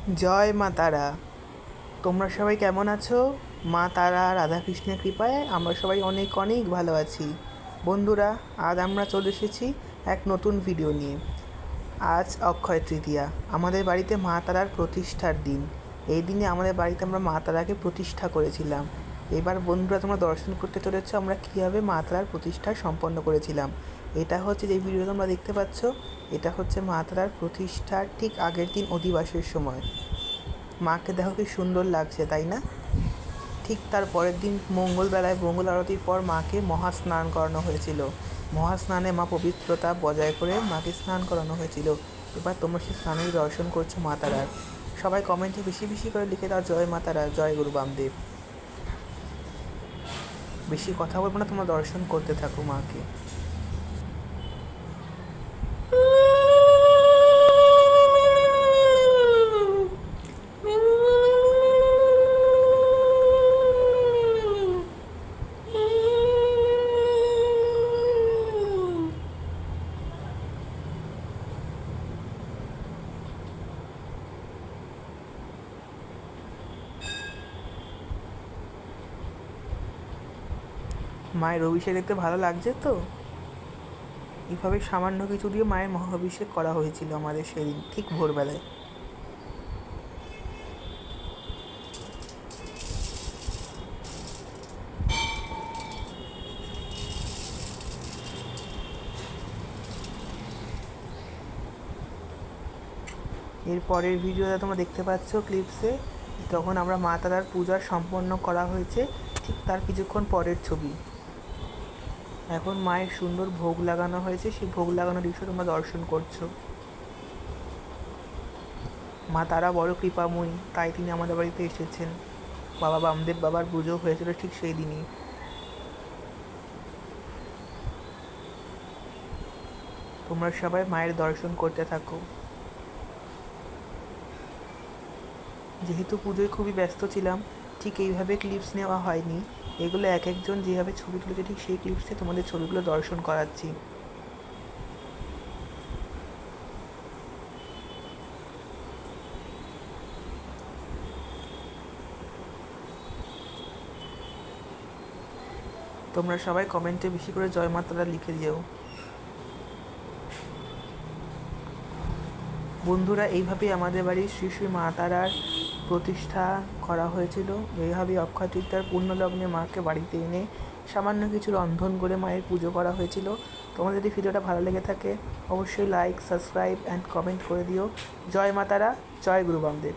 জয় মা তারা। তোমরা সবাই কেমন আছো? মা তারা রাধাকৃষ্ণের কৃপায় আমরা সবাই অনেক অনেক ভালো আছি। বন্ধুরা, আজ আমরা চলে এসেছি এক নতুন ভিডিও নিয়ে। আজ অক্ষয় তৃতীয়া, আমাদের বাড়িতে মা তারার প্রতিষ্ঠার দিন। এই দিনে আমাদের বাড়িতে আমরা মা তারাকে প্রতিষ্ঠা করেছিলাম। এবার বন্ধুরা, তোমরা দর্শন করতে চলেছ আমরা কীভাবে মা তারার প্রতিষ্ঠা সম্পন্ন করেছিলাম। এটা হচ্ছে যে ভিডিও তোমরা দেখতে পাচ্ছ, এটা হচ্ছে মা তারার প্রতিষ্ঠার ঠিক আগের দিন অধিবাসের সময়। মাকে দেখো কি সুন্দর লাগছে, তাই না? ঠিক তার পরের দিন মঙ্গলবেলায় মঙ্গল আরতির পর মাকে মহাস্নান করানো হয়েছিল। মহাস্নানে মা পবিত্রতা বজায় করে মাকে স্নান করানো হয়েছিল। এবার তোমরা সেই স্নানের দর্শন করছো মা তারার। সবাই কমেন্টে বেশি বেশি করে লিখে দাও জয় মা তারা, জয় গুরু বামদেব। বেশি কথা বলবো না, তোমরা দর্শন করতে থাকো মাকে। মায়ের অভিষেক দেখতে ভালো লাগছে তো? এইভাবে সামান্য কিছু দিয়ে মায়ের মহাঅভিষেক করা হয়েছিল আমাদের সেদিন ঠিক ভোরবেলায়। এর পরের ভিডিওটা তোমরা দেখতে পাচ্ছ ক্লিপসে, তখন আমরা মা তারার পূজা সম্পন্ন করা হয়েছে ঠিক তার কিছুক্ষণ পরের ছবি। এখন মায়ের সুন্দর ভোগ লাগানো হয়েছে, সেই ভোগ লাগানোর দৃশ্য তোমরা দর্শন করছো। মা তারা বড় কৃপাময়ী, তাই তিনি আমাদের বাড়িতে এসেছেন। বাবা বামদেব বাবার পুজো হয়েছিল ঠিক সেই দিনই। তোমরা সবাই মায়ের দর্শন করতে থাকো। যেহেতু পুজোয় খুবই ব্যস্ত ছিলাম, ঠিক এইভাবে ক্লিপস নেওয়া হয়নি। এগুলো এক একজন যেভাবে ছবি তুলেছে ঠিক সেই ক্লিপসে তোমাদের ছবিগুলো দর্শন করাচ্ছি। তোমরা সবাই কমেন্টে বেশি করে জয় মা তারা লিখে যেও। বন্ধুরা, এইভাবেই আমাদের বাড়ির শ্রী শ্রী মা তারার প্রতিষ্ঠা করা হয়েছিল। এইভাবেই অক্ষয় তৃতীয়ার পূর্ণলগ্নে মাকে বাড়িতে এনে সামান্য কিছু রন্ধন করে মায়ের পুজো করা হয়েছিল। তোমাদের যদি ভিডিওটা ভালো লেগে থাকে অবশ্যই লাইক, সাবস্ক্রাইব অ্যান্ড কমেন্ট করে দিও। জয় মা তারা, জয় গুরু বামদেব।